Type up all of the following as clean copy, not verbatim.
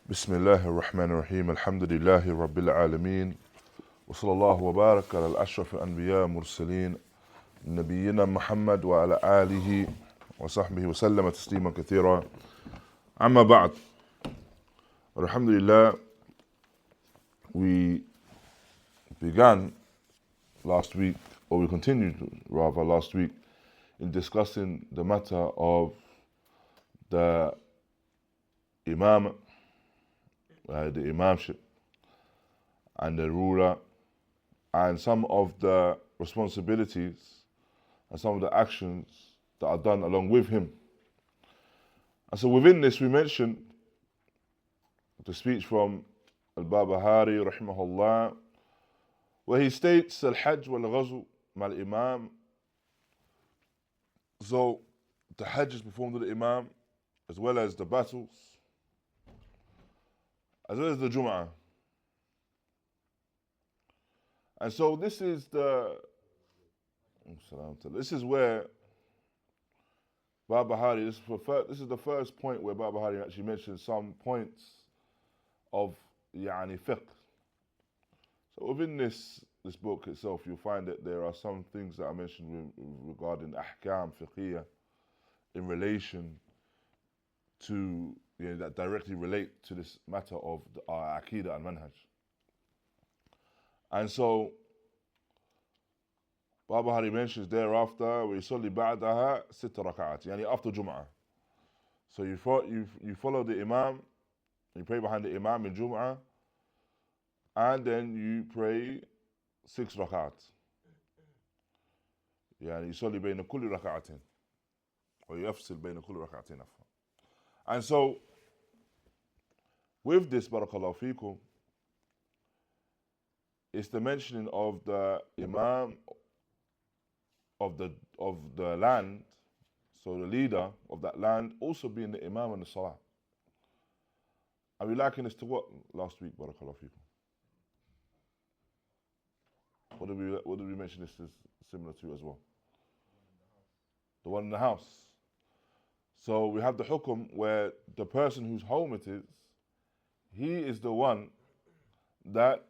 بسم الله الرحمن الرحيم الحمد لله رب العالمين وصلى الله وبارك على الأشرف الأنبياء والمرسلين نبينا محمد وعلى آله وصحبه وسلم تسليما كثيرا أما بعد. Alhamdulillah, we began last week, or we continued rather last week, in discussing the matter of the imam, the imamship and the ruler, and some of the responsibilities and some of the actions that are done along with him. And so within this we mentioned the speech from al-Barbahārī raḥimahullah, where he states al-Hajj wal-Ghazw mal-Imam. So the Hajj is performed with the Imam, as well as the battles, as well as the Jum'ah. And so this is where Barbahārī, this is the first point where Barbahārī actually mentions some points of fiqh. So within this book itself, you'll find that there are some things that I mentioned regarding ahkam fiqhiyya in relation to, that directly relate to this matter of our aqidah and manhaj. And so Barbahārī mentions thereafter, وَيُصَلِّ بَعْدَهَا سِتَّ رَكَعَاتٍ, after Jum'ah. So you follow the Imam, you pray behind the Imam in Jum'ah, and then you pray 6 rak'at. يصلي بين كل ركعتين ويفصل بين كل ركعتين. And so with this, barakallahu feekum, it's the mentioning of the Imam of the land, so the leader of that land also being the Imam and the Salah. Are we liking this to what last week, barakallahu feekum? What did we mention this is similar to as well? The one in the house. So we have the hukum where the person whose home it is, he is the one that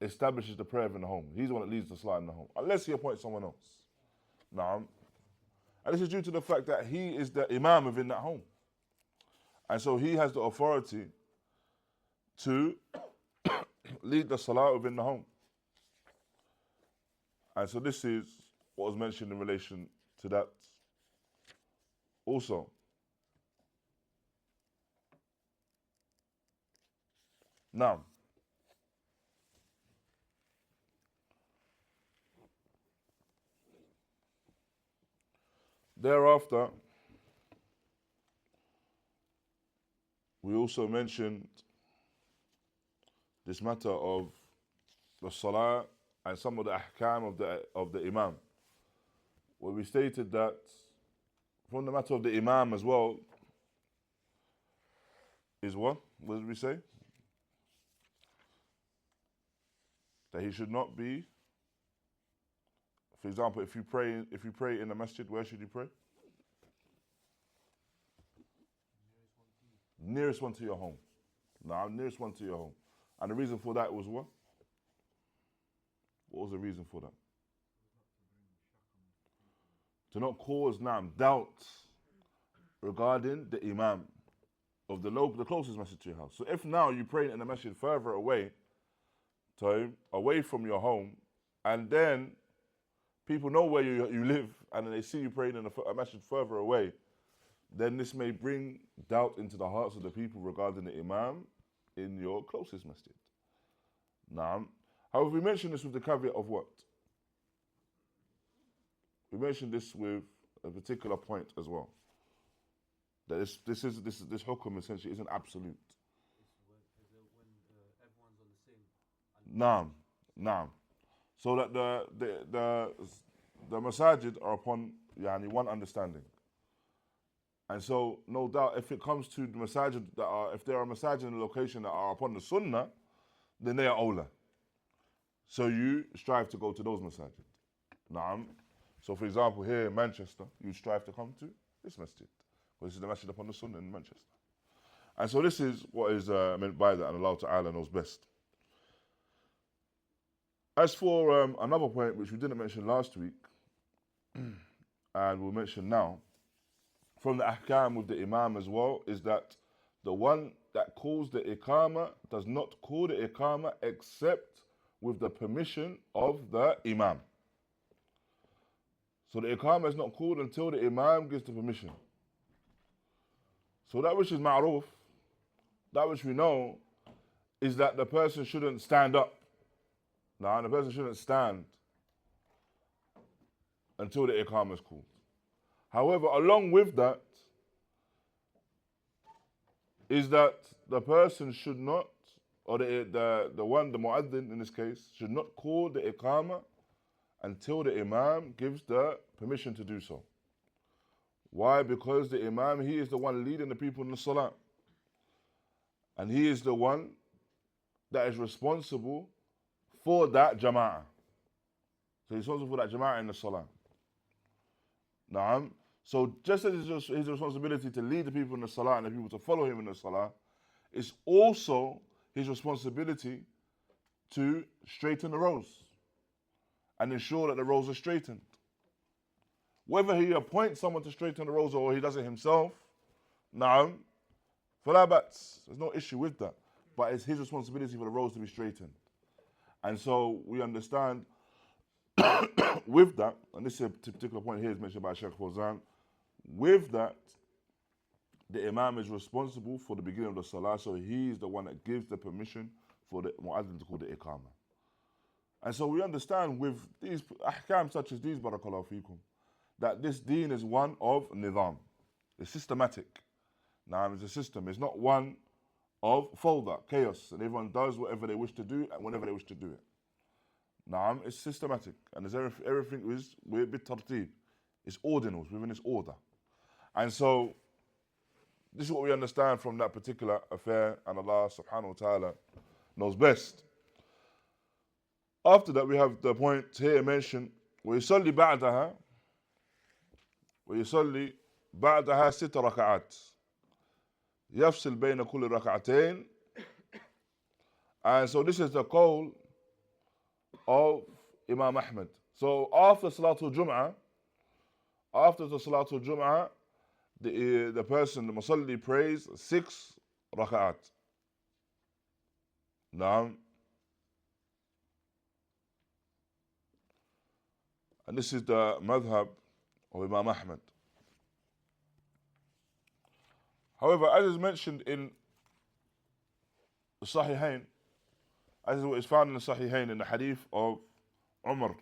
establishes the prayer in the home. He's the one that leads the salah in the home, unless he appoints someone else. Naam. And this is due to the fact that he is the imam within that home. And so he has the authority to lead the salah within the home. And so this is what was mentioned in relation to that also. Now, thereafter, we also mentioned this matter of the salah and some of the ahkam of the imam, where we stated that from the matter of the imam as well is what? What did we say? That he should not be, for example, if you pray in the masjid, where should you pray? Nearest one to your home. No, nearest one to your home. And the reason for that was what? What was the reason for that? To not cause doubt regarding the imam of the closest masjid to your house. So if now you pray in a masjid further away from your home, and then people know where you live, and they see you praying in a masjid further away, then this may bring doubt into the hearts of the people regarding the imam in your closest masjid. Naam. However, we mentioned this with the caveat of what? We mentioned this with a particular point as well. That this hukum essentially isn't absolute. When everyone's on the same. Naam. So that the masajid are upon one understanding. And so, no doubt, if it comes to the masajid if there are masajid in a location that are upon the sunnah, then they are awla. So you strive to go to those masajid. Naam. So for example, here in Manchester, you strive to come to this masjid. This is the masjid upon the sunnah in Manchester. And so this is what is meant by that, and Allah Ta'ala knows best. As for another point which we didn't mention last week, and we'll mention now, from the ahkam with the imam as well, is that the one that calls the iqamah does not call the iqamah except with the permission of the imam. So the iqamah is not called until the imam gives the permission. So that which is ma'ruf, that which we know, is that the person shouldn't stand up. Now, the person shouldn't stand until the iqamah is called. However, along with that, is that the person should not, or the mu'adhin in this case, should not call the iqamah until the imam gives the permission to do so. Why? Because the imam, he is the one leading the people in the salah. And he is the one that is responsible for that jama'ah. So he's responsible for that jama'ah in the salah. Naam. So just as it's his responsibility to lead the people in the salah and the people to follow him in the salah, it's also his responsibility to straighten the rows and ensure that the rows are straightened. Whether he appoints someone to straighten the rows or he does it himself, naam, fala bats, there's no issue with that. But it's his responsibility for the rows to be straightened. And so we understand with that, and this is a particular point here is mentioned by Shaykh Fawzān, with that, the imam is responsible for the beginning of the salah, so he is the one that gives the permission for the mu'adhin to call the iqamah. And so we understand with these ahkam such as these, barakallahu feekum, that this deen is one of nidham. It's systematic. Now it's a system. It's not one of fawda, chaos, and everyone does whatever they wish to do and whenever they wish to do it. Now it's systematic, and everything is with tartib. It's ordinals within its order. And so this is what we understand from that particular affair, and Allah subhanahu wa ta'ala knows best. After that, we have the point here mentioned, وَيُصَلِّ بَعْدَهَا ست ركعات يفصل بين كل ركعتين. And so this is the call of Imam Ahmad. So after Salatul Jum'ah, the person, the Musalli, prays 6 raka'at. Naam. And this is the madhab of Imam Ahmad. However, as is mentioned in the Sahihain, as is what is found in the Sahihain in the hadith of Umar,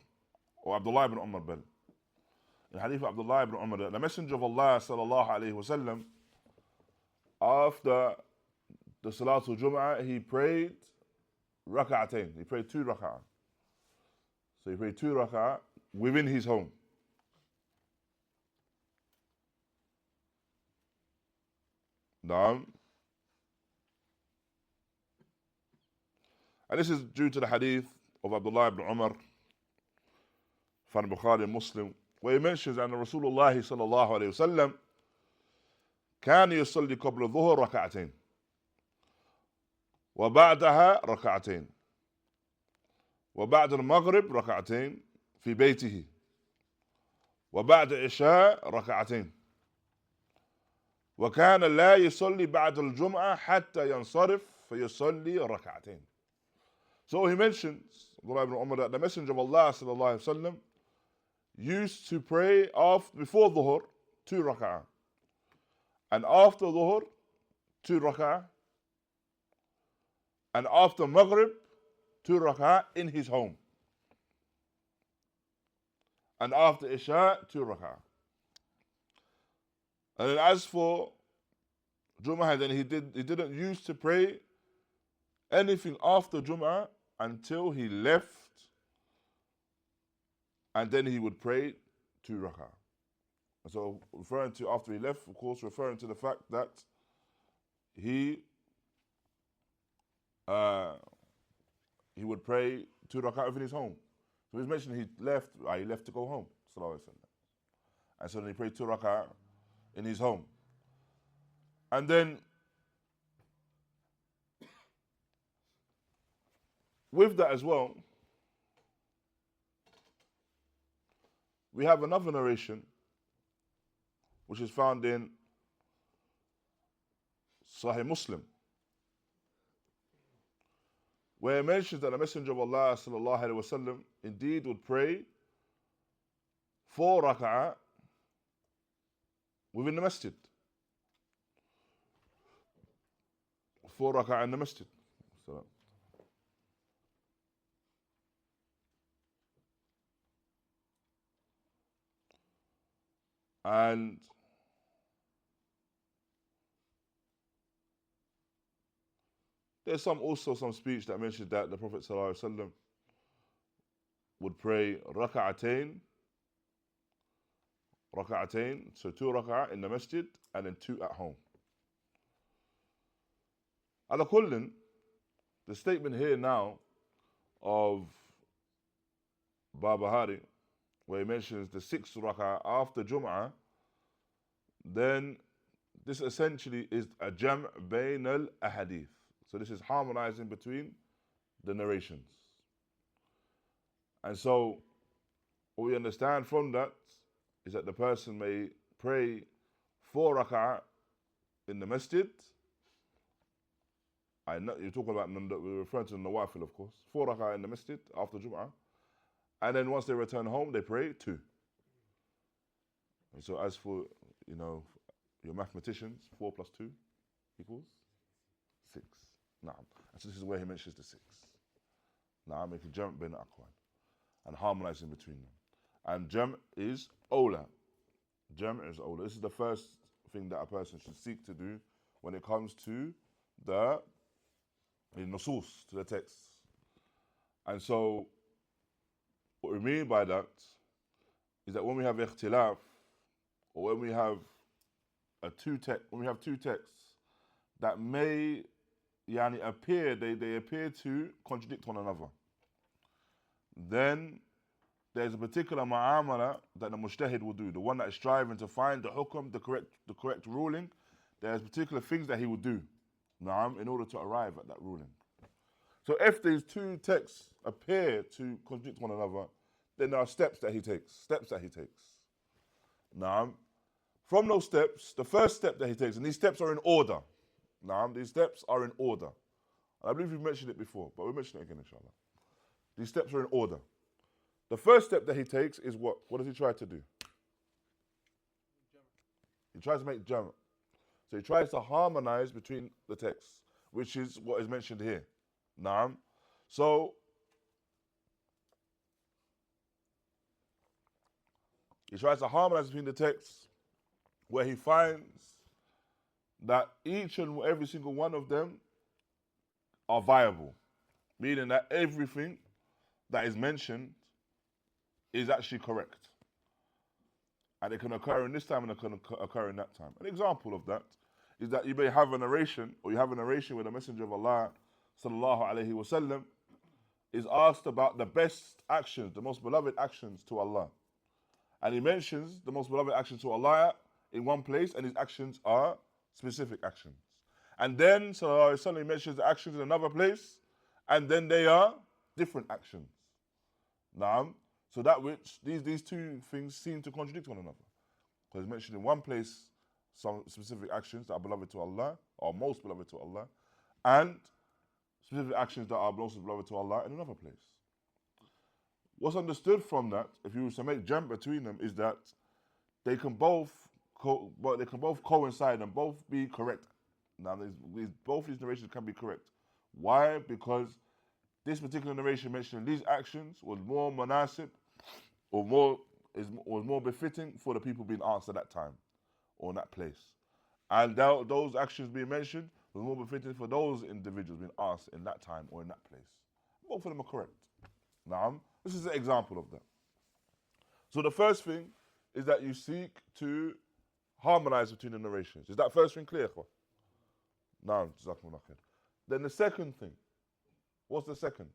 or Abdullah ibn Umar, in the hadith of Abdullah ibn Umar, the Messenger of Allah sallallahu alayhi wa sallam, after the Salatul Jum'ah, he prayed raka'atain. He prayed 2 raka'ah. So he prayed 2 raka'ah within his home. Naam. And this is due to the hadith of Abdullah ibn Umar, found in Bukhari and Muslim, where he mentions that Rasulullah sallallahu alayhi wa sallam كان يصلي قبل الظهر ركعتين وبعدها ركعتين وبعد المغرب ركعتين في بيته وبعد عشاء ركعتين وكان لا يصلي بعد الجمعة حتى ينصرف فيصلي ركعتين. So he mentions, Abdullah ibn Umar, that the Messenger of Allah sallallahu alayhi wa sallam used to pray before Dhuhr 2 rak'ah, and after Dhuhr 2 rak'ah, and after Maghrib 2 rak'ah in his home, and after Isha 2 rak'ah. And then as for Jum'ah, then he didn't used to pray anything after Jum'ah until he left, and then he would pray 2 rak'ah. So referring to after he left, of course, referring to the fact that he would pray 2 rak'ah within his home. So he's mentioning he left to go home, sallallahu alaihi wasallam. And so then he prayed 2 rak'ah in his home. And then with that as well, we have another narration which is found in Sahih Muslim, where it mentions that the Messenger of Allah sallallahu alaihi wasallam indeed would pray 4 rak'ah within the masjid. 4 rak'ah in the masjid. So, and there's also some speech that mentions that the Prophet ﷺ would pray rak'atayn, so 2 rak'ah in the masjid and then 2 at home. Ala kullin, the statement here now of Barbahārī, where he mentions the 6th rak'ah after Jum'ah, then this essentially is a jam' bayn al-ahadith. So this is harmonizing between the narrations. And so what we understand from that is that the person may pray 4 rak'ah in the masjid. I know you're talking about, we're referring to the nawafil, of course. 4 rak'ah in the masjid after Jum'ah. And then once they return home, they pray 2. And so as for, your mathematicians, 4 plus 2 equals 6. Naam. And so this is where he mentions the 6. Naam, making jam' bayn al-aqwal and harmonizing between them. And jam' is awla. Jam' is awla. This is the first thing that a person should seek to do when it comes to the nusus, to the texts. And so what we mean by that is that when we have ikhtilaf, or when we have two texts that may appear, they appear to contradict one another, then there's a particular ma'amala that the mujtahid will do, the one that is striving to find the hukm, the correct ruling. There's particular things that he will do, in order to arrive at that ruling. So if these 2 texts appear to contradict one another, then there are steps that he takes. From those steps, the first step that he takes, and these steps are in order. These steps are in order. And I believe we've mentioned it before, but we'll mention it again, inshallah. These steps are in order. The first step that he takes is what? What does he try to do? He tries to make jam'. So he tries to harmonize between the texts, which is what is mentioned here. So he tries to harmonize between the texts where he finds that each and every single one of them are viable, meaning that everything that is mentioned is actually correct. And it can occur in this time and it can occur in that time. An example of that is that you may have a narration, or you have a narration where the Messenger of Allah sallallahu alaihi wasallam is asked about the best actions, the most beloved actions to Allah. And he mentions the most beloved actions to Allah in one place, and his actions are specific actions. And then sallallahu alaihi wasallam mentions the actions in another place, and then they are different actions. So that which these 2 things seem to contradict one another. Because it's mentioned in one place some specific actions that are beloved to Allah, or most beloved to Allah, and specific actions that are most beloved to Allah in another place. What's understood from that, if you were to make jam' between them, is that they can both coincide and both be correct. Now, both these narrations can be correct. Why? Because this particular narration mentioning these actions was more munasib, or was more befitting for the people being asked at that time or in that place. And those actions being mentioned were more befitting for those individuals being asked in that time or in that place. Both of them are correct. This is an example of that. So the first thing is that you seek to harmonize between the narrations. Is that first thing clear? No, jazakumullah khair. Then the second thing. What's the second?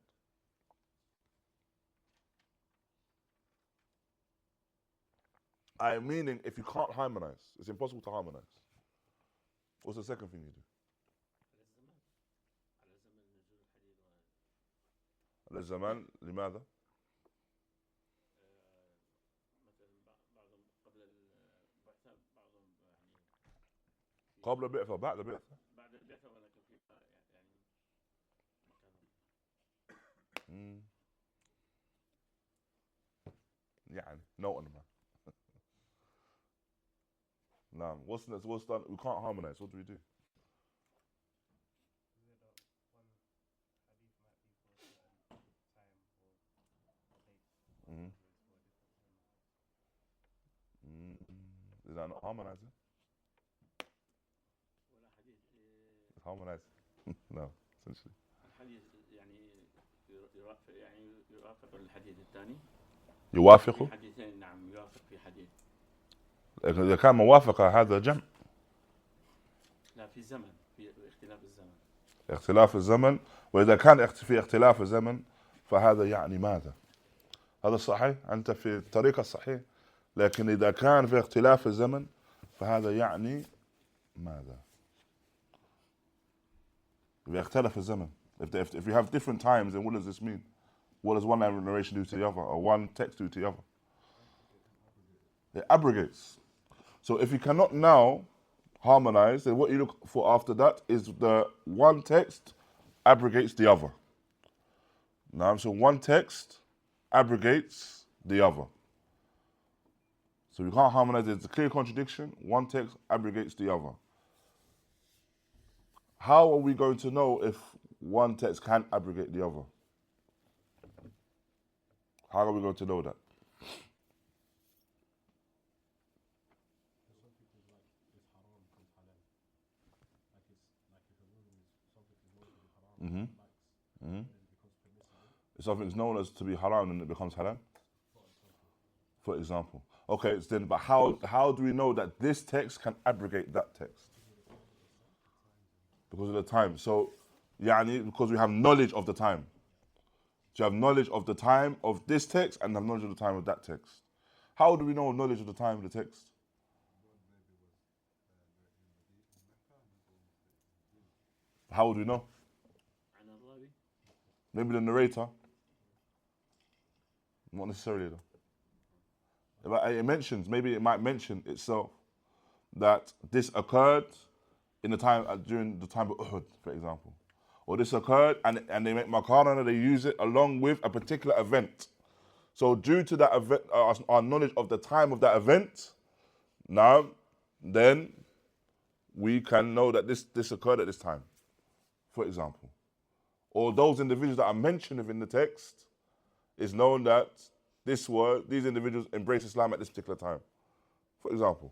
Meaning, if you can't harmonize, it's impossible to harmonize. What's the second thing you do? قبل الزمان لماذا؟ قبل البعثة بعد البعثة؟ بعد البعثة ولكن في يعني no one. No, what's done? We can't harmonize. What do we do? Is that not harmonizing? It's harmonizing. No, essentially. الحديث يعني يوافق الحديث الثاني. يوافق؟ في حديثين نعم يوافق في حديث. إذا كان موافقة هذا جمع. لا في الزمن في اختلاف الزمن. اختلاف الزمن وإذا كان في اختلاف الزمن فهذا يعني ماذا؟ هذا صحيح أنت في الطريقة الصحيح لكن إذا كان في اختلاف الزمن فهذا يعني ماذا؟ يختلف الزمن. If you have different times, then what does this mean? What does one narration do to the other, or one text do to the other? It abrogates. So if you cannot now harmonize, then what you look for after that is the one text abrogates the other. Now, so one text abrogates the other. So you can't harmonize. There's a clear contradiction. One text abrogates the other. How are we going to know if one text can abrogate the other? How are we going to know that? If something is known as to be haram and it becomes halal, for example. Okay, then, but how do we know that this text can abrogate that text? Because of the time. So, because we have knowledge of the time. So you have knowledge of the time of this text and have knowledge of the time of that text. How do we know knowledge of the time of the text? How would we know? Maybe the narrator. Not necessarily though. Maybe it might mention itself that this occurred in the time during the time of Uhud, for example. Or this occurred and they make makarana, they use it along with a particular event. So due to that event, our knowledge of the time of that event, now then we can know that this occurred at this time, for example. Or those individuals that are mentioned within the text, is known that these individuals embraced Islam at this particular time, for example.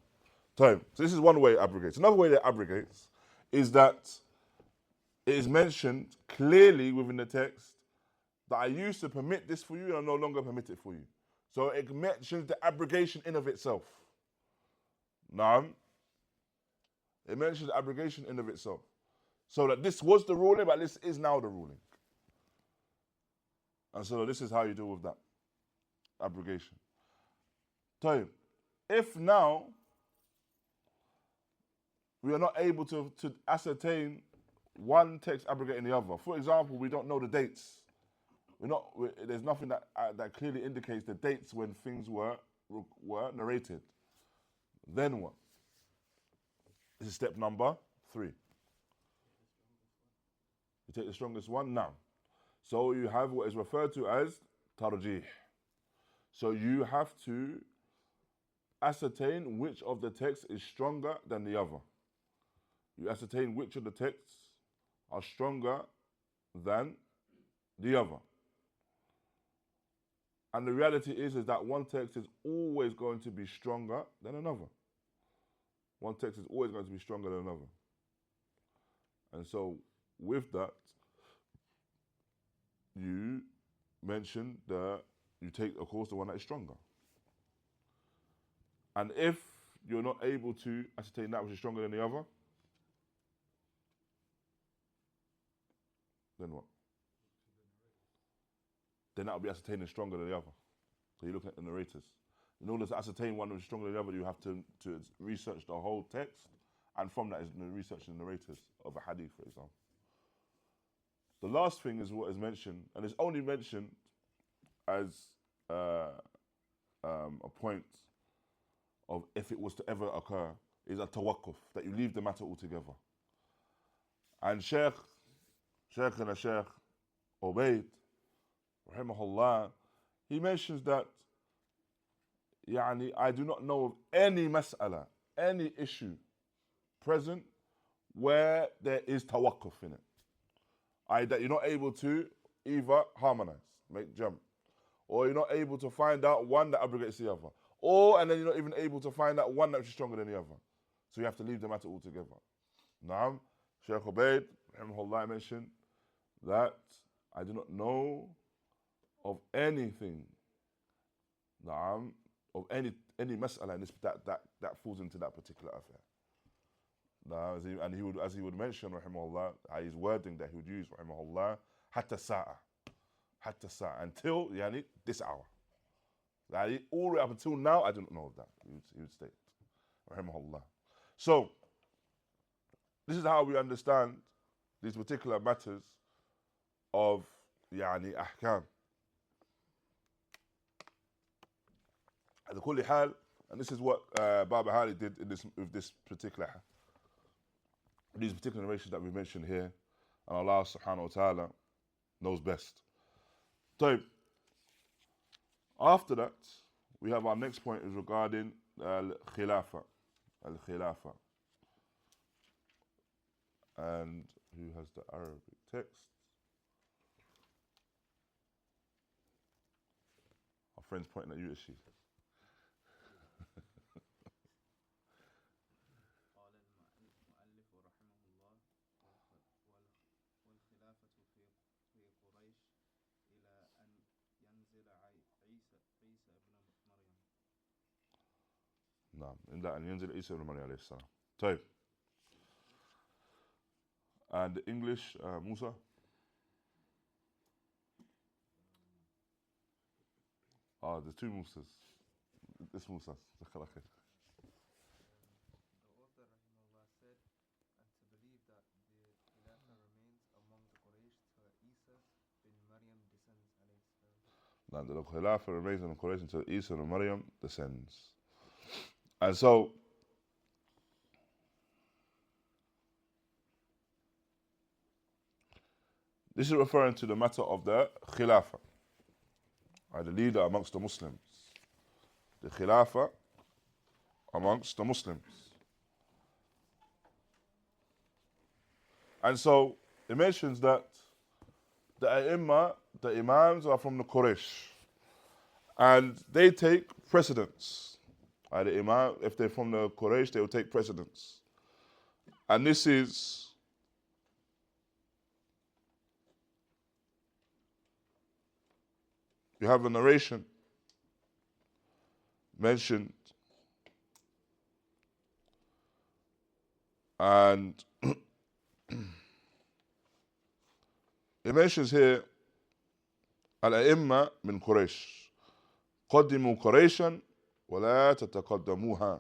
So this is one way it abrogates. Another way that it abrogates is that it is mentioned clearly within the text that I used to permit this for you and I no longer permit it for you. So it mentions the abrogation in of itself. Now, it mentions the abrogation in of itself. So that this was the ruling, but this is now the ruling. And so this is how you deal with that abrogation. So, if now we are not able to ascertain one text abrogating the other, for example, we don't know the dates. There's nothing that clearly indicates the dates when things were narrated. Then what? This is step number 3. You take the strongest one now. So you have what is referred to as tarjih. So you have to ascertain which of the texts is stronger than the other. You ascertain which of the texts are stronger than the other. And the reality is that one text is always going to be stronger than another. One text is always going to be stronger than another. And so with that, you mention that you take, of course, the one that is stronger. And if you're not able to ascertain that which is stronger than the other, then what? Then that will be ascertaining stronger than the other. So you're looking at the narrators. In order to ascertain one which is stronger than the other, you have to research the whole text, and from that is researching the narrators of a hadith, for example. The last thing is what is mentioned, and it's only mentioned as a point of if it was to ever occur, is a tawakkuf, that you leave the matter altogether. And Shaykh ʿUbayd, raḥimahullah, he mentions that I do not know of any mas'ala, any issue present where there is tawakkuf in it. That you're not able to either harmonize, make jump, or you're not able to find out one that abrogates the other, and then you're not even able to find out one that's stronger than the other. So you have to leave the matter altogether. Naam, Shaykh ʿUbayd, raḥimahullah, mentioned that I do not know of anything, naam, of any mas'ala in this, that falls into that particular affair. As he would mention, raḥimahullah, his wording that he would use, raḥimahullah, hatta sa'a, until this hour. All the way up until now, I do not know of that. He would state, raḥimahullah. So, this is how we understand these particular matters of ahkam. Ala kulli hal, and this is what al-Barbahārī did with these particular narrations that we mentioned here, and Allah subhanahu wa ta'ala knows best. So, after that, we have our next point is regarding Khilāfah. Al-Khilāfah. And who has the Arabic text? Our friend's pointing at you, is she? نعم إلا أن ينزل عيسى ابن مريم عليه السلام. طيب. And English, Musa. There's two Musas. This Musa. The author rahimahullah said, and to believe that the Khilāfah remains among the Quraysh till ʿīsā bin Maryam descends alayhi salam. The Khilāfah remains in the Quraysh until ʿīsā bin Maryam descends. And so, this is referring to the matter of the Khilāfah, the leader amongst the Muslims. The Khilāfah amongst the Muslims. And so, it mentions that the A'imma, the Imams, are from the Quraysh, and they take precedence. The Imam, if they're from the Quraysh, they will take precedence. And this is you have a narration mentioned, and it mentions here al-a'imma min Quraysh qaddimu Qurayshan وَلَا تَتَقَدَّمُوهَا.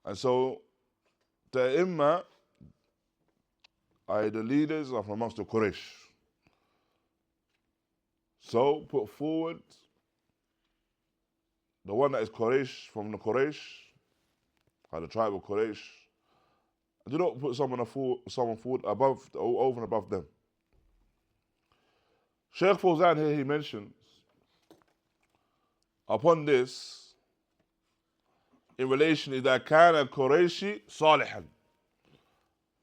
And so, the Imma are the leaders of amongst the Quraysh. So, put forward the one that is Quraysh from the Quraysh, the tribe of Quraysh. Do not put someone forward above, over and above them. Shaykh Fawzān here, he mentions, upon this, in relation to إذا كان Qurayshi صالحا.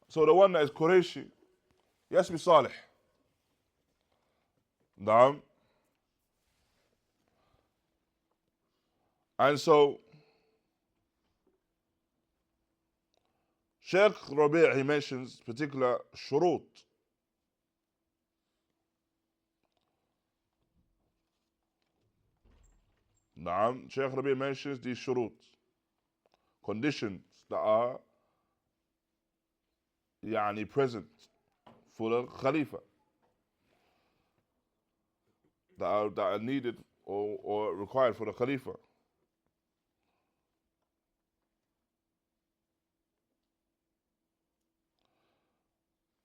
So the one that is Qurayshi, he has to be Salih. Naam. And so, Shaykh Rabi' he mentions particular shurut. Naam, Shaykh Rabi' mentions these shurut, conditions that are present for the Khalifa, that are needed or required for the Khalifa.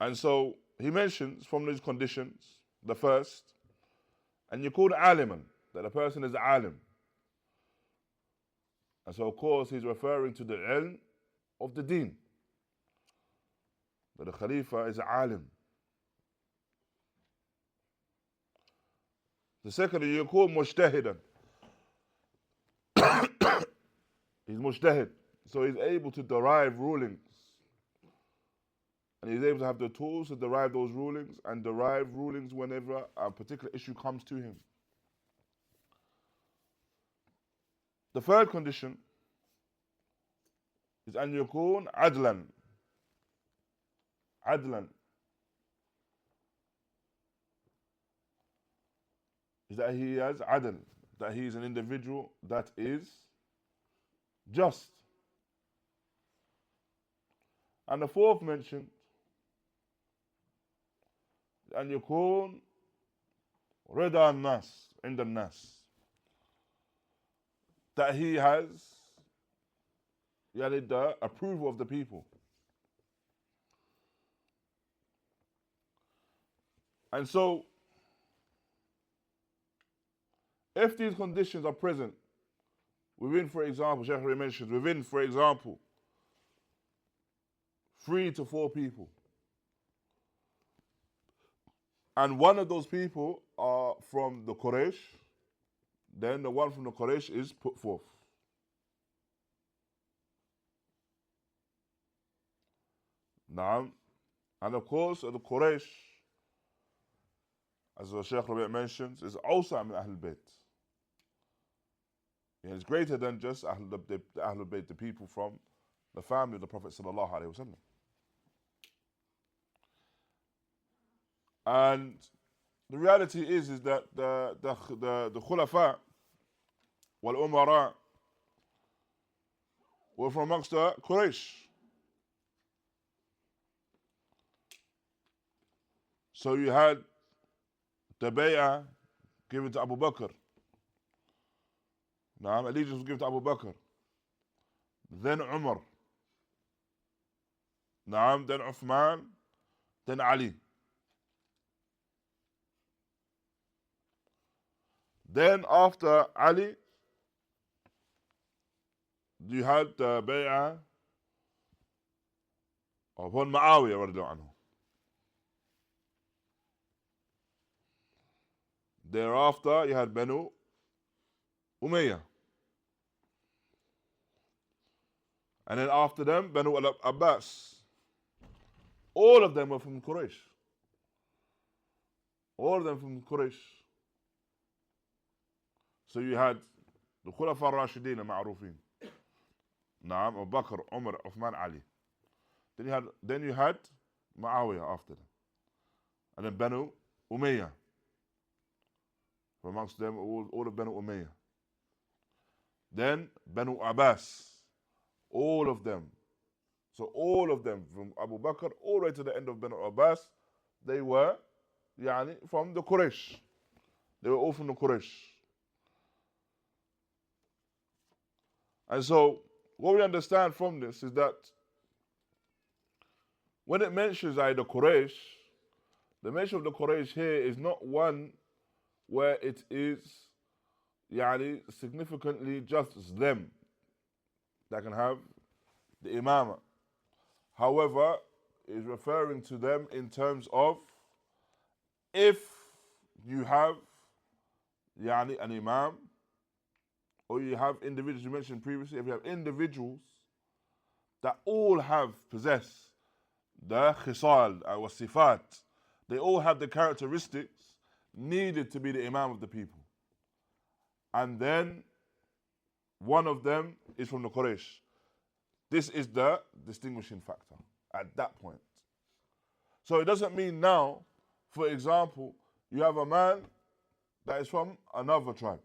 And so he mentions from these conditions, the first, and you call aliman, that the person is alim. And so of course he's referring to the ilm of the deen. That the Khalifa is alim. The second, you call mujtahidan. He's mujtahid. So he's able to derive rulings. And he's able to have the tools to derive those rulings and derive rulings whenever a particular issue comes to him. The third condition is أن يكون عدلا. عدلا is that he has adl, that he is an individual that is just. And the fourth mentioned أن يكون رضا الناس عند الناس, that he has the approval of the people. And so if these conditions are present within, for example, Shaykh mentions, within, for example, 3 to 4 people, and one of those people are from the Quraysh, then the one from the Quraysh is put forth. Naam. And of course, the Quraysh, as the Shaykh Rabi' mentions, is also min Ahlul Bayt. It's greater than just Ahlul Bayt, the people from the family of the Prophet sallallahu alaihi wasallam. And the reality is that the Khulafah wal Umara were from amongst the Quraysh. So you had the bay'ah given to Abu Bakr. Naam, allegiance was given to Abu Bakr. Then Umar. Naam, then Uthman. Then Ali. Then after Ali, you had the bay'ah upon Muawiyah radiallahu anhu. Thereafter, you had Banu Umayyah. And then after them, Banu Abbas. All of them were from Quraysh. All of them from Quraysh. So you had the Khulafa al-Rashidin al-Ma'rufin. Naam, Abu Bakr, Umar, Uthman, Ali. Then you had Muawiyah after them. And then Banu Umayyah. Amongst them, all of Banu Umayyah. Then Banu Abbas, all of them. So all of them, from Abu Bakr all the way to the end of Banu Abbas, they were from the Quraysh. They were all from the Quraysh. And so what we understand from this is that when it mentions the Quraysh, the mention of the Quraysh here is not one where it is significantly just them that can have the imamah. However, is referring to them in terms of if you have an imam, or you have individuals you mentioned previously, if you have individuals that all possess the khisal or sifat, they all have the characteristics needed to be the imam of the people. And then one of them is from the Quraysh. This is the distinguishing factor at that point. So it doesn't mean now, for example, you have a man that is from another tribe.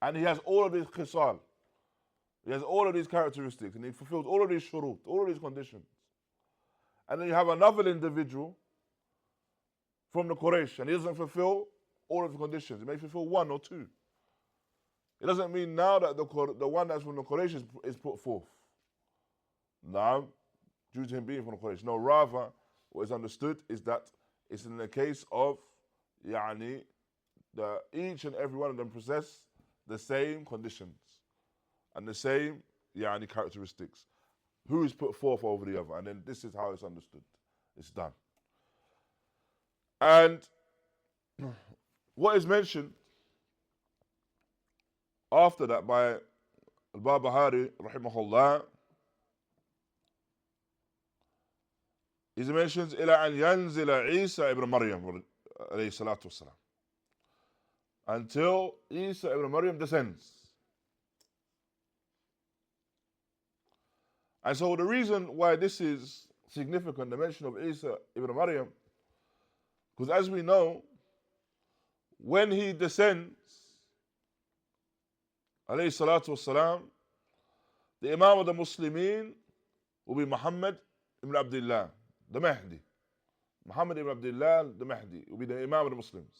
And he has all of these khisal. He has all of these characteristics. And he fulfills all of these shurut, all of these conditions. And then you have another individual from the Quraysh, and he doesn't fulfill all of the conditions. He may fulfill 1 or 2. It doesn't mean now that the one that's from the Quraysh is put forth. Now, due to him being from the Quraysh. No, rather, what is understood is that it's in the case of يعني that each and every one of them possess the same conditions and the same يعني characteristics. Who is put forth over the other, and then this is how it's understood. It's done. And what is mentioned after that by al-Barbahārī raḥimahullah is he mentions إلى أن ينزل عيسى ibn Maryam عليه الصلاة والسلام, until Isa ibn Maryam descends. And so the reason why this is significant, the mention of Isa ibn Maryam, because as we know, when he descends, alayhi salatu wassalam, the Imam of the Muslimin will be Muhammad ibn Abdullah, the Mahdi. Muhammad ibn Abdullah, the Mahdi, will be the Imam of the Muslims.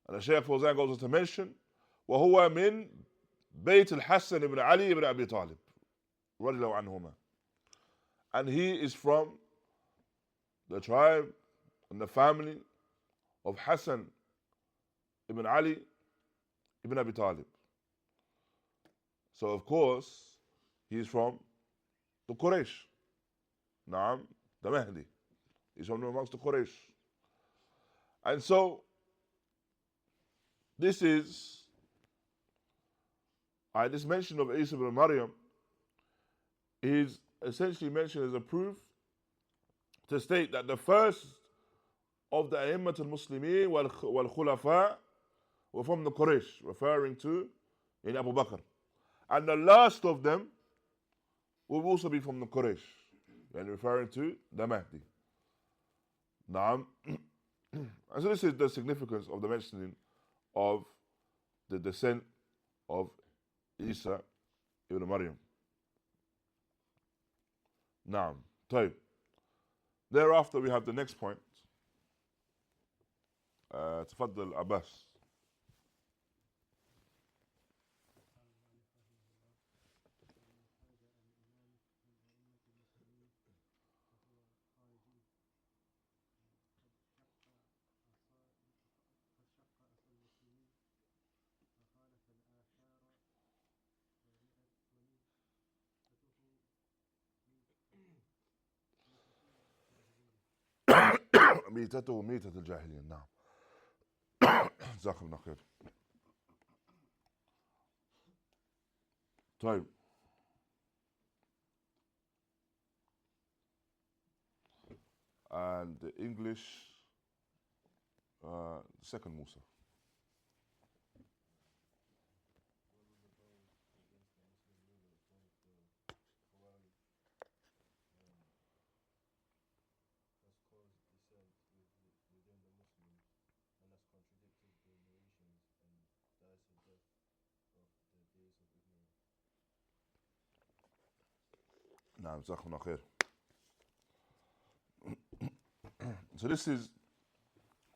And the Shaykh Fawzān goes on to mention, وَهُوَ مِن بَيْتِ الْحَسَّنِ ibn Ali ibn Abi Talib, رضي الله عنهما. And he is from the tribe and the family of Hassan ibn Ali ibn Abi Talib. So of course, he is from the Quraysh. Naam, the Mahdi. He's from amongst the Quraysh. And so, this mention of Isa ibn Maryam is essentially mentioned as a proof to state that the first of the A'immat al-Muslimin wal Khilāfah were from the Quraysh, referring to Abu Bakr. And the last of them will also be from the Quraysh, and referring to the Mahdi. Naam. And so this is the significance of the mentioning of the descent of Isa ibn Maryam. Naam. طيب. Thereafter we have the next point. تفضل Abbas. ميتته ميتة الجاهلية. نعم. جزاكم الله خير. طيب. And the English, second Musa. نعم جزاكم الله خير. So this is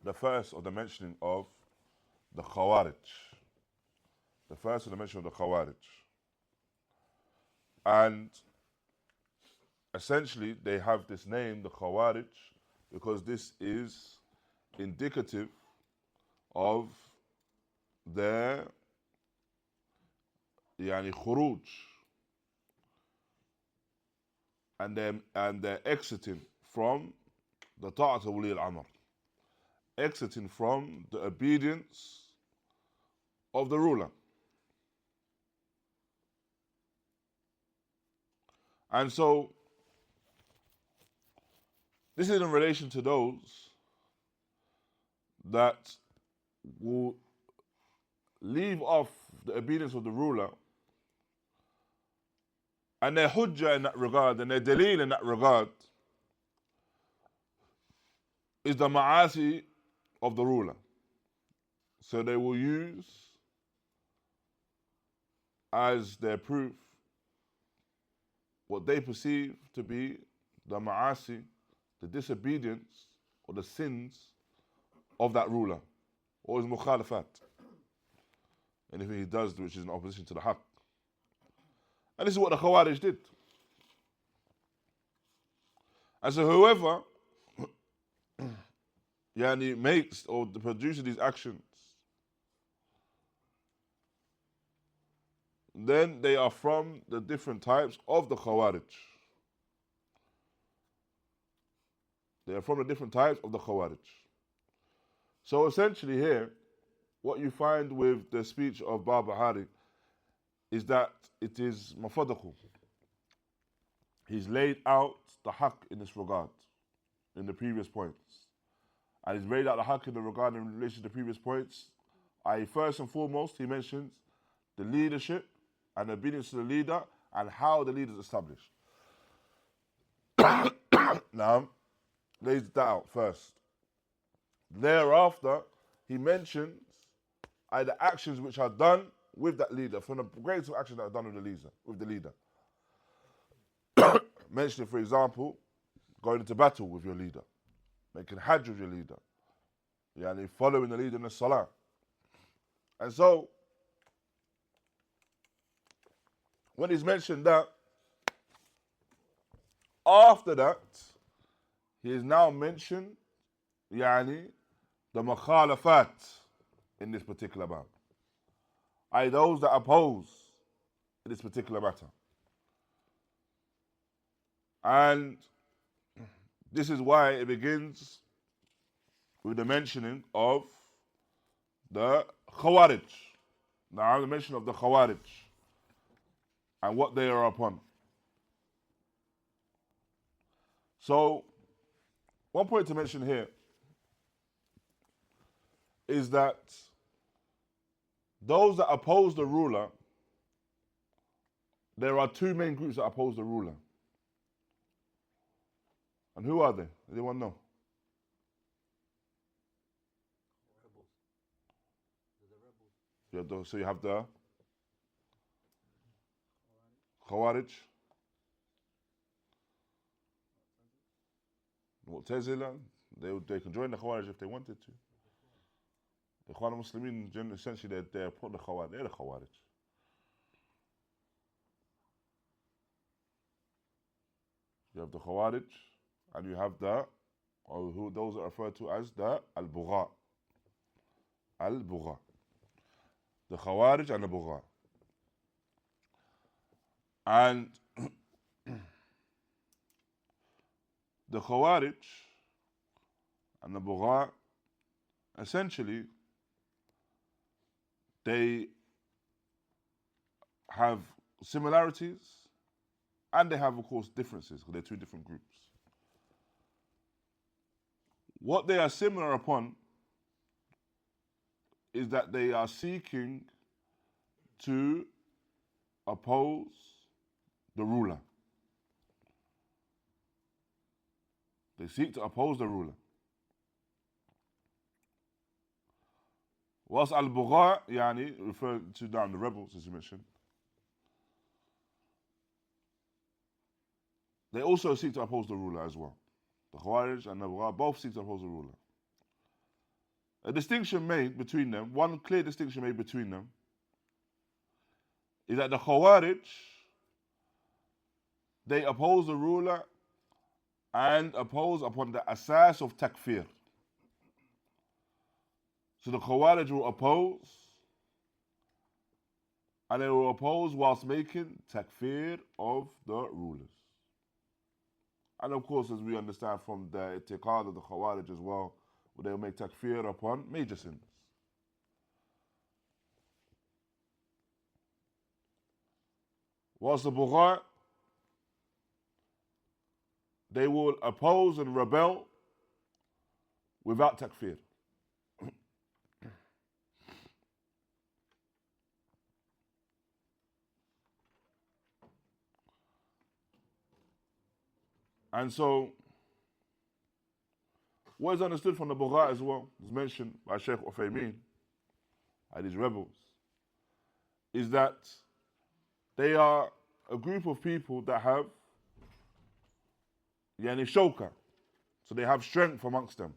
the first of the mentioning of the Khawārij. The first of the mention of the Khawārij. And essentially they have this name, the Khawārij, because this is indicative of their يعني خروج, and they're exiting from the ta'at of wali al-amr, exiting from the obedience of the ruler. And so this is in relation to those that will leave off the obedience of the ruler, and their hujjah in that regard, and their daleel in that regard, is the ma'asi of the ruler. So they will use as their proof what they perceive to be the ma'asi, the disobedience or the sins of that ruler, or his mukhalafat, anything he does which is in opposition to the haqq. And this is what the Khawārij did. And so whoever makes or produces these actions, then they are from the different types of the Khawārij. They are from the different types of the Khawārij. So essentially here, what you find with the speech of Barbahārī is that it is mafadahu. He's laid out the haqq in this regard, in the previous points. And he's laid out the haqq in the regard in relation to the previous points. First and foremost, he mentions the leadership and obedience to the leader and how the leader is established. Now, lays that out first. Thereafter, he mentions the actions which are done with that leader, from the greatest actions that are done with the leader. Mentioning, for example, going into battle with your leader, making hajj with your leader, following the leader in the salah. And so, when he's mentioned that, after that, he has now mentioned the mukhalafat in this particular bab. Those that oppose in this particular matter. And this is why it begins with the mentioning of the Khawārij. Now, the mention of the Khawārij and what they are upon. So, one point to mention here is that those that oppose the ruler, there are two main groups that oppose the ruler. And who are they? Anyone know? So you have the Khawārij, Mu'tazila. They can join the Khawārij if they wanted to. The Ikhwan al-Muslimin, essentially, they're the Khawārij. They're the Khawārij. You have the Khawārij, and you have those are referred to as the al-Bugha. Al-Bugha. The Khawārij and the Bugha. And the Khawārij and the Bugha, essentially, they have similarities and they have, of course, differences, because they're two different groups. What they are similar upon is that they are seeking to oppose the ruler. They seek to oppose the ruler. Whilst al-Bugha, referring to the rebels, as you mentioned, they also seek to oppose the ruler as well. The Khawārij and the Bugha both seek to oppose the ruler. A distinction made between them, one clear distinction made between them, is that the Khawārij, they oppose the ruler and oppose upon the asas of takfir. So the Khawārij will oppose, and they will oppose whilst making takfir of the rulers. And of course, as we understand from the i'tiqād of the Khawārij as well, they will make takfir upon major sins. Whilst the Bugha, they will oppose and rebel without takfir. And so, what is understood from the Bugha as well, is mentioned by Shaykh Uthaymeen and these rebels, is that they are a group of people that have shawka. So they have strength amongst them.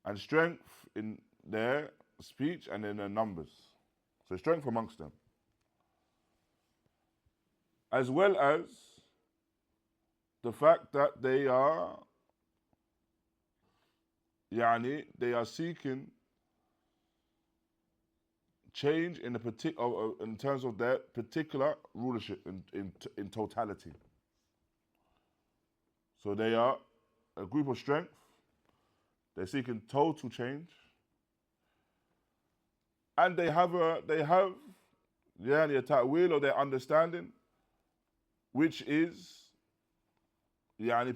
And strength in their speech and in their numbers. So strength amongst them. As well as the fact that they are seeking change in in terms of their particular rulership in totality. So they are a group of strength. They're seeking total change, and they have a ta'wil of their understanding, which is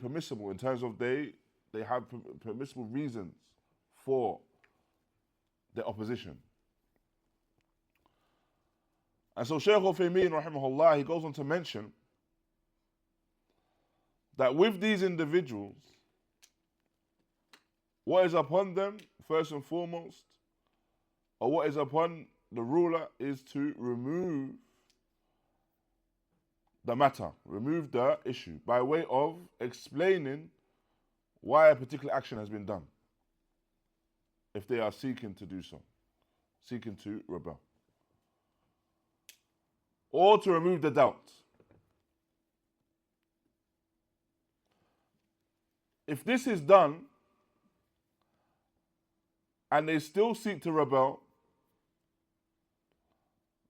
permissible in terms of they have permissible reasons for their opposition. And so Shaykh Uthaymeen raḥimahullah, he goes on to mention that with these individuals, what is upon them, first and foremost, or what is upon the ruler, is to remove the matter, remove the issue, by way of explaining why a particular action has been done, if they are seeking to do so, seeking to rebel, or to remove the doubt. If this is done and they still seek to rebel,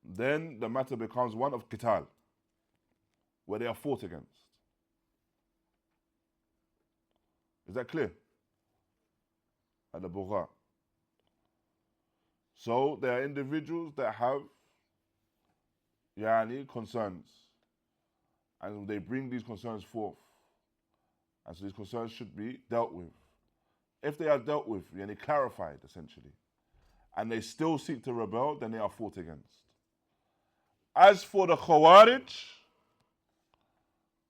then the matter becomes one of qitāl, where they are fought against. Is that clear? Al-Bugha. So there are individuals that have concerns, and they bring these concerns forth, and so these concerns should be dealt with. If they are dealt with, clarified essentially, and they still seek to rebel, then they are fought against. As for the Khawārij,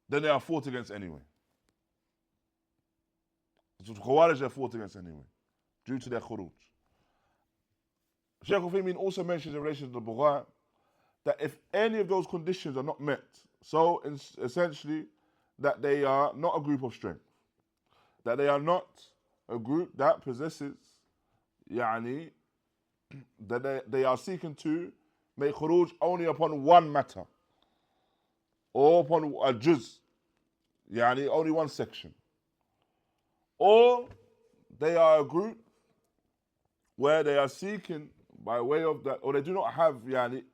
then they are fought against anyway. So the Khawārij are fought against anyway, due to their khuruj. Shaykh Uthaymeen also mentions in relation to the Bugha that if any of those conditions are not met, so essentially that they are not a group of strength, that they are not a group that possesses, that they are seeking to make khuruj only upon one matter, or upon a juz, only one section, or they are a group where they are seeking by way of that, or they do not have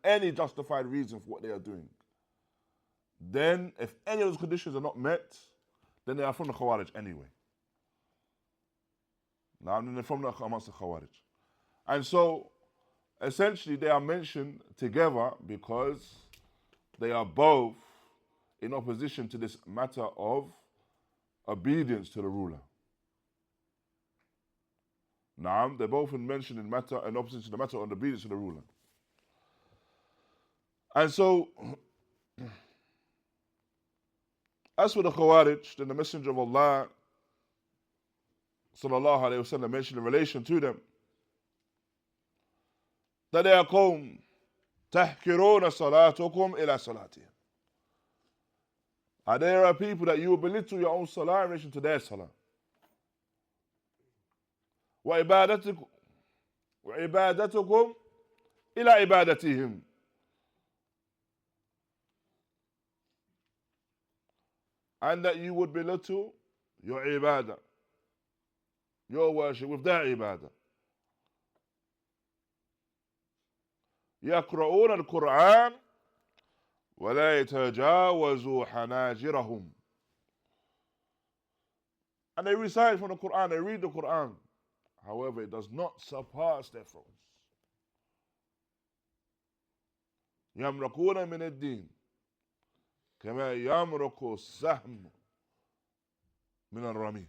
any justified reason for what they are doing, then if any of those conditions are not met, then they are from the Khawārij anyway. Now, they're from amongst the Khawārij. And so, essentially, they are mentioned together because they are both in opposition to this matter of obedience to the ruler. Now, they're both mentioned in opposition to the matter of obedience to the ruler. And so, as for the Khawārij, then the Messenger of Allah sallallahu alayhi wa sallam mentioned in relation to them that they are qawm tahkiruna salatukum ila salatihim. And there are people that you will belittle your own salah in relation to their salah. وعبادتكم إلى عبادتهم. And that you would belittle your ibadah, your worship, with their ibadah. يقرؤون القرآن ولا يتجاوزوا حناجرهم. And they recite from the Quran, they read the Quran. However, it does not surpass their throats. يمرقون من الدين كما يمرق السهم من الرمي.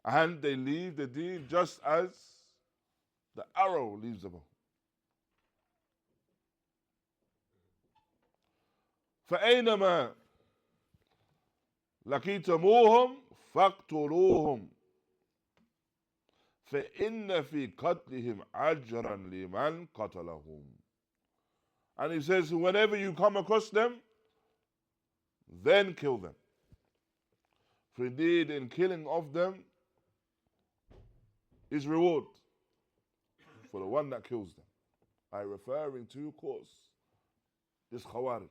And they leave the deen just as the arrow leaves the bow. فأينما لقيتموهم فاقتلوهم فإن في قتلهم أجرا لمن قتلهم. And he says, whenever you come across them, then kill them. For indeed, in killing of them is reward for the one that kills them. By referring to, of course, this Khawārij.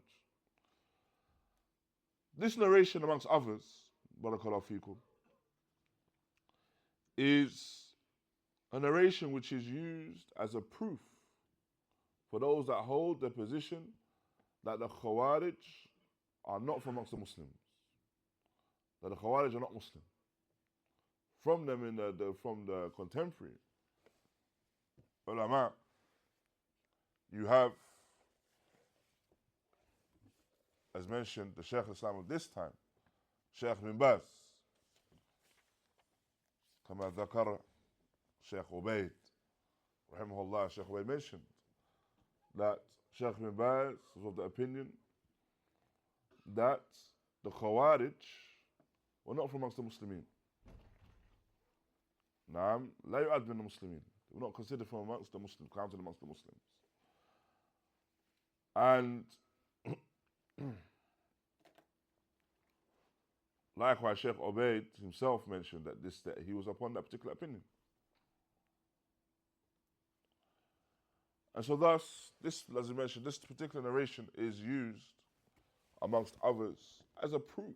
This narration, amongst others, barakallahu fikum, is a narration which is used as a proof for those that hold the position that the Khawārij are not from amongst the Muslims. That the Khawārij are not Muslim. From them from the contemporary ulama, you have, as mentioned, the Shaykh Islam of this time, Shaykh bin Baz, كما ذكر Shaykh ʿUbayd, raḥimahullāh. Shaykh ʿUbayd mentioned that Shaykh bin Baz was of the opinion that the Khawārij were not from amongst the Muslimin. نعم لا يعد من المسلمين. They were not considered from amongst the Muslims, counted amongst the Muslims. And likewise, Shaykh ʿUbayd himself mentioned that he was upon that particular opinion. And so thus, this, as I mentioned, this particular narration is used, amongst others, as a proof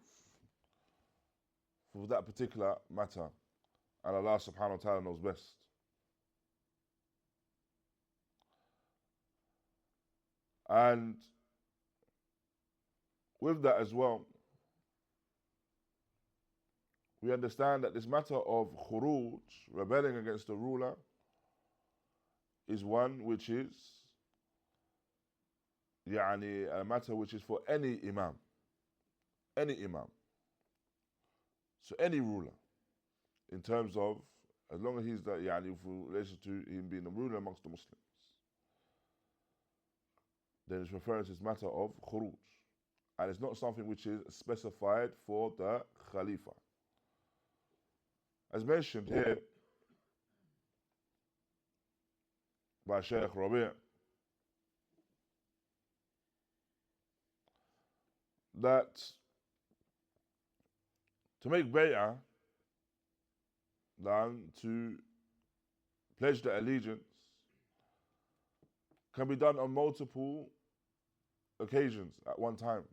for that particular matter. And Allah subhanahu wa ta'ala knows best. And with that as well, we understand that this matter of khuruj, rebelling against the ruler, is one which is a matter which is for any imam. Any imam. So any ruler, in terms of, as long as he's that, in relation to him being a ruler amongst the Muslims, then it's referring to this matter of khuruj. And it's not something which is specified for the Khalifa. As mentioned here by Shaykh Rabi', that to make bay'ah, to pledge the allegiance, can be done on multiple occasions at one time,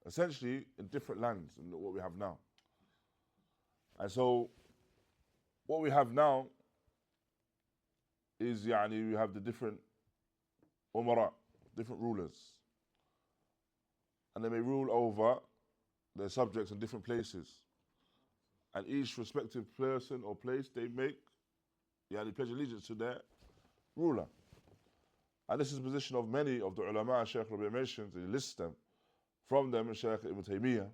essentially in different lands than what we have now. And so what we have now is we have the different umara, different rulers, and they may rule over their subjects in different places, and each respective person or place they make they pledge allegiance to their ruler. And this is the position of many of the ulama. Shaykh Rabi' mentions, he lists them. From them, Shaykh Ibn Taymiyyah,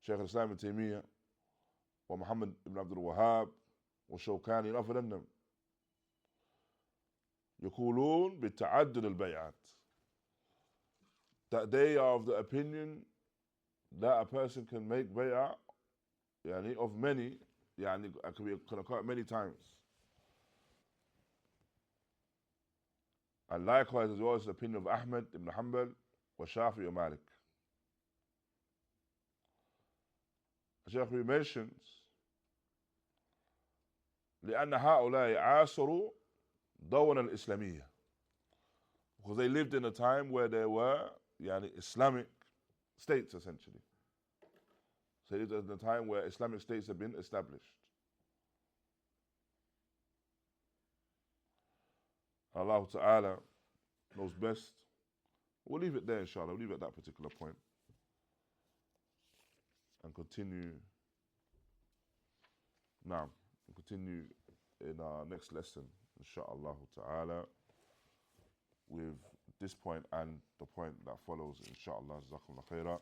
Shaykh al-Islam Ibn Taymiyyah, wa Muhammad ibn Abdul Wahhab, wa Shawkani, and other than them. يقولون بالتعدد البيعات, that they are of the opinion that a person can make bay'ah of many, can occur many times. And likewise as well as the opinion of Ahmad ibn Hanbal wa Shafi'i wa Malik. Shaykh mentions لأن هؤلاء عاصروا دولة الإسلامية, because they lived in a time where there were Islamic states essentially. So it is a time where Islamic states have been established. Allah Ta'ala knows best. We'll leave it there, inshallah. We'll leave it at that particular point and continue now. We'll continue in our next lesson, inshallah Ta'ala, with this point and the point that follows, inshallah. Jazakumullah khaira.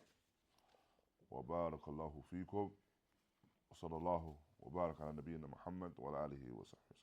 Wa barakallahu feekum. Wa sallallahu wa barak ala nabiyyina Muhammad wa ala alihi wa sahbihi.